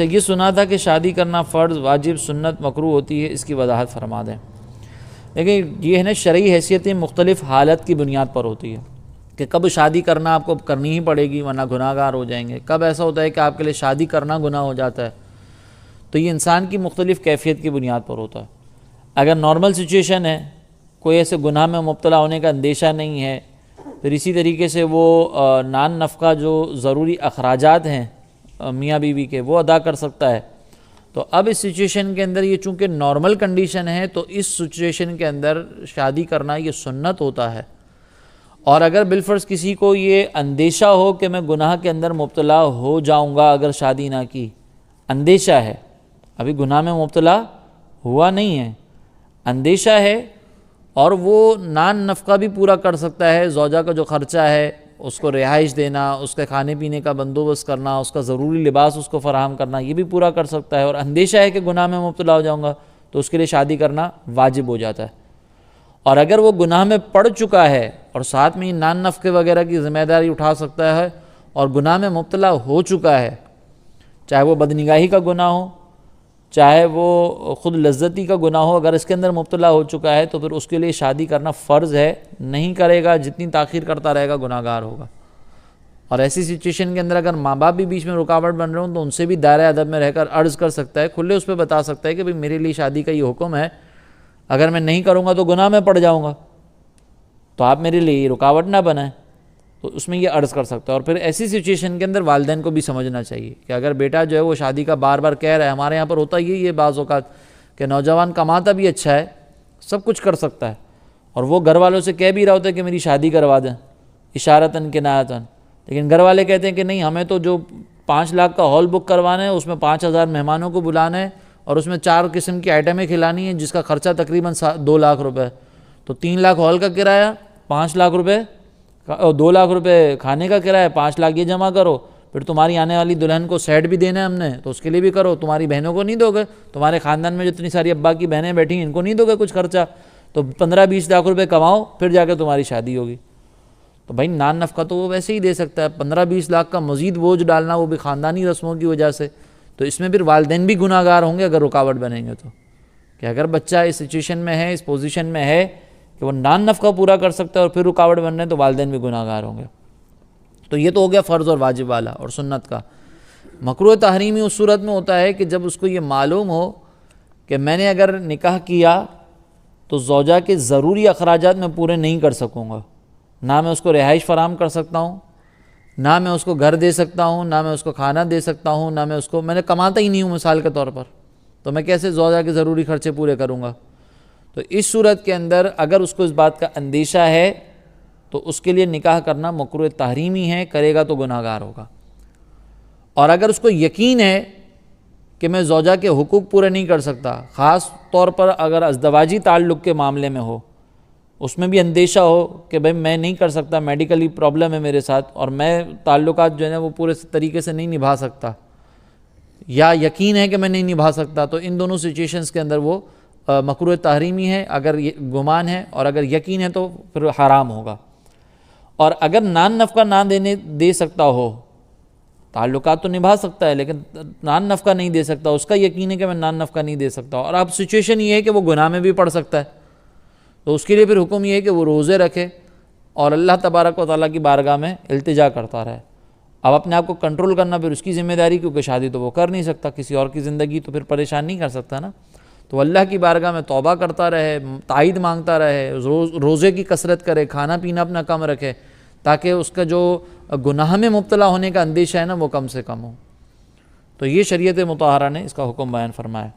اچھا یہ سنا تھا کہ شادی کرنا فرض، واجب، سنت، مکروہ ہوتی ہے، اس کی وضاحت فرما دیں۔ لیکن یہ ہے نا شرعی حیثیتیں مختلف حالت کی بنیاد پر ہوتی ہے کہ کب شادی کرنا آپ کو کرنی ہی پڑے گی ورنہ گناہ گار ہو جائیں گے، کب ایسا ہوتا ہے کہ آپ کے لیے شادی کرنا گناہ ہو جاتا ہے۔ تو یہ انسان کی مختلف کیفیت کی بنیاد پر ہوتا ہے۔ اگر نارمل سچویشن ہے، کوئی ایسے گناہ میں مبتلا ہونے کا اندیشہ نہیں ہے، پھر اسی طریقے سے وہ نان نفقہ جو ضروری اخراجات ہیں میاں بیوی کے وہ ادا کر سکتا ہے، تو اب اس سچویشن کے اندر یہ چونکہ نارمل کنڈیشن ہے تو اس سچویشن کے اندر شادی کرنا یہ سنت ہوتا ہے۔ اور اگر بالفرض کسی کو یہ اندیشہ ہو کہ میں گناہ کے اندر مبتلا ہو جاؤں گا اگر شادی نہ کی، اندیشہ ہے، ابھی گناہ میں مبتلا ہوا نہیں ہے، اندیشہ ہے، اور وہ نان نفقہ بھی پورا کر سکتا ہے، زوجہ کا جو خرچہ ہے اس کو رہائش دینا، اس کے کھانے پینے کا بندوبست کرنا، اس کا ضروری لباس اس کو فراہم کرنا، یہ بھی پورا کر سکتا ہے، اور اندیشہ ہے کہ گناہ میں مبتلا ہو جاؤں گا تو اس کے لیے شادی کرنا واجب ہو جاتا ہے۔ اور اگر وہ گناہ میں پڑ چکا ہے اور ساتھ میں نان نفقے وغیرہ کی ذمہ داری اٹھا سکتا ہے اور گناہ میں مبتلا ہو چکا ہے، چاہے وہ بدنگاہی کا گناہ ہو، چاہے وہ خود لذتی کا گناہ ہو، اگر اس کے اندر مبتلا ہو چکا ہے تو پھر اس کے لیے شادی کرنا فرض ہے، نہیں کرے گا، جتنی تاخیر کرتا رہے گا گناہ گار ہوگا۔ اور ایسی سچویشن کے اندر اگر ماں باپ بھی بیچ میں رکاوٹ بن رہے ہوں تو ان سے بھی دائرہ ادب میں رہ کر عرض کر سکتا ہے، کھلے اس پہ بتا سکتا ہے کہ بھئی میرے لیے شادی کا یہ حکم ہے، اگر میں نہیں کروں گا تو گناہ میں پڑ جاؤں گا، تو آپ میرے لیے یہ رکاوٹ نہ بنائیں، تو اس میں یہ عرض کر سکتا ہے۔ اور پھر ایسی سچویشن کے اندر والدین کو بھی سمجھنا چاہیے کہ اگر بیٹا جو ہے وہ شادی کا بار بار کہہ رہا ہے، ہمارے یہاں پر ہوتا یہ بعض اوقات کہ نوجوان کماتا بھی اچھا ہے، سب کچھ کر سکتا ہے، اور وہ گھر والوں سے کہہ بھی رہا ہوتا ہے کہ میری شادی کروا دیں اشارتاً کنایتاً، لیکن گھر والے کہتے ہیں کہ نہیں، ہمیں تو جو 5 لاکھ کا ہال بک کروانا ہے، اس میں 5,000 مہمانوں کو بلانا ہے اور اس میں 4 قسم کی آئٹمیں کھلانی ہیں جس کا خرچہ تقریباً 2 لاکھ روپے، تو 3 لاکھ ہال کا کرایہ، 5 لاکھ روپے، 2 لاکھ روپے کھانے کا کرایہ، 5 لاکھ یہ جمع کرو، پھر تمہاری آنے والی دلہن کو سیٹ بھی دینا ہے ہم نے تو اس کے لیے بھی کرو، تمہاری بہنوں کو نہیں دو گے، تمہارے خاندان میں جتنی ساری ابا کی بہنیں بیٹھی ہیں ان کو نہیں دو گے کچھ خرچہ، تو 15-20 لاکھ روپے کماؤ پھر جا کے تمہاری شادی ہوگی۔ تو بھائی نان نفقہ تو وہ ویسے ہی دے سکتا ہے، 15-20 لاکھ کا مزید بوجھ ڈالنا وہ بھی خاندانی رسموں کی وجہ سے، تو اس میں پھر والدین بھی گناہ گار ہوں گے اگر رکاوٹ بنیں گے تو، کہ اگر بچہ اس سچویشن میں ہے، اس پوزیشن میں ہے کہ وہ نان نفقہ پورا کر سکتا ہے اور پھر رکاوٹ بن رہے ہیں تو والدین بھی گناہ گار ہوں گے۔ تو یہ تو ہو گیا فرض اور واجب والا اور سنت کا۔ مکروہ تحریمی اس صورت میں ہوتا ہے کہ جب اس کو یہ معلوم ہو کہ میں نے اگر نکاح کیا تو زوجہ کے ضروری اخراجات میں پورے نہیں کر سکوں گا، نہ میں اس کو رہائش فراہم کر سکتا ہوں، نہ میں اس کو گھر دے سکتا ہوں، نہ میں اس کو کھانا دے سکتا ہوں، نہ میں نے کماتا ہی نہیں ہوں مثال کے طور پر، تو میں کیسے زوجہ کے ضروری خرچے پورے کروں گا؟ تو اس صورت کے اندر اگر اس کو اس بات کا اندیشہ ہے تو اس کے لیے نکاح کرنا مکروہ تحریمی ہے، کرے گا تو گناہ گار ہوگا۔ اور اگر اس کو یقین ہے کہ میں زوجہ کے حقوق پورے نہیں کر سکتا، خاص طور پر اگر ازدواجی تعلق کے معاملے میں ہو، اس میں بھی اندیشہ ہو کہ بھئی میں نہیں کر سکتا، میڈیکلی پرابلم ہے میرے ساتھ اور میں تعلقات جو ہے وہ پورے طریقے سے نہیں نبھا سکتا، یا یقین ہے کہ میں نہیں نبھا سکتا، تو ان دونوں سچویشنز کے اندر وہ مکروہ تحریمی ہے اگر گمان ہے، اور اگر یقین ہے تو پھر حرام ہوگا۔ اور اگر نان نفقہ نہ دے سکتا ہو، تعلقات تو نبھا سکتا ہے لیکن نان نفقہ نہیں دے سکتا، اس کا یقین ہے کہ میں نان نفقہ نہیں دے سکتا، اور اب سچویشن یہ ہے کہ وہ گناہ میں بھی پڑ سکتا ہے، تو اس کے لیے پھر حکم یہ ہے کہ وہ روزے رکھے اور اللہ تبارک و تعالیٰ کی بارگاہ میں التجا کرتا رہے۔ اب اپنے آپ کو کنٹرول کرنا پھر اس کی ذمہ داری، کیونکہ شادی تو وہ کر نہیں سکتا، کسی اور کی زندگی تو پھر پریشان نہیں کر سکتا نا، تو اللہ کی بارگاہ میں توبہ کرتا رہے، تائید مانگتا رہے، روزے کی کثرت کرے، کھانا پینا اپنا کم رکھے، تاکہ اس کا جو گناہ میں مبتلا ہونے کا اندیشہ ہے نا وہ کم سے کم ہو۔ تو یہ شریعت مطہرہ نے اس کا حکم بیان فرمایا۔